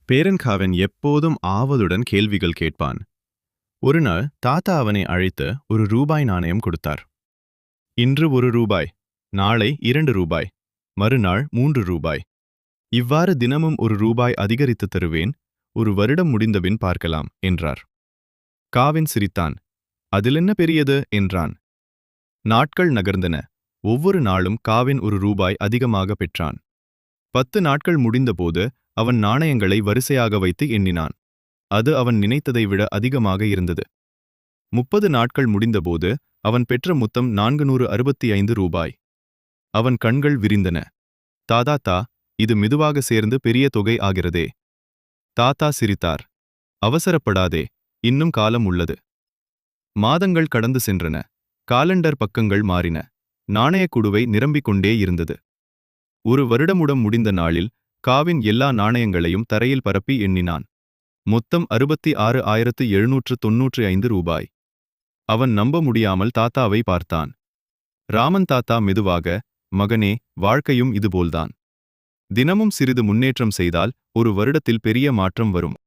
பேரன்காவன் எப்போதும் ஆவலுடன் கேள்விகள் கேட்பான். ஒருநாள் தாத்தா அவனை அழைத்து ஒரு ரூபாய் நாணயம் கொடுத்தார். இன்று 1 ரூபாய், நாளை 2 ரூபாய், மறுநாள் 3 ரூபாய். இவ்வாறு தினமும் 1 ரூபாய் அதிகரித்து தருவேன். 1 வருடம் முடிந்தபின் பார்க்கலாம் என்றார். காவின் சிரித்தான். அதிலென்ன பெரியது என்றான். நாட்கள் நகர்ந்தன. ஒவ்வொரு நாளும் காவின் 1 ரூபாய் அதிகமாக பெற்றான். 10 நாட்கள் முடிந்தபோது அவன் நாணயங்களை வரிசையாக வைத்து எண்ணினான். அது அவன் நினைத்ததை விட அதிகமாக இருந்தது. 30 நாட்கள் முடிந்தபோது அவன் பெற்ற மொத்தம் 465 ரூபாய். அவன் கண்கள் விரிந்தன. தாத்தா, இது மெதுவாக சேர்ந்து பெரிய தொகை ஆகிறதே. தாத்தா சிரித்தார். அவசரப்படாதே, இன்னும் காலம் உள்ளது. மாதங்கள் கடந்து சென்றன. காலண்டர் பக்கங்கள் மாறின. நாணயக் குடுவை நிரம்பிக் கொண்டே இருந்தது. 1 வருடமுடம் முடிந்த நாளில் காவின் எல்லா நாணயங்களையும் தரையில் பரப்பி எண்ணினான். மொத்தம் 66,795 ரூபாய். அவன் நம்ப முடியாமல் தாத்தாவை பார்த்தான். ராமன் தாத்தா மெதுவாக, மகனே, வாழ்க்கையும் இதுபோல்தான். தினமும் சிறிது முன்னேற்றம் செய்தால் 1 வருடத்தில் பெரிய மாற்றம் வரும்.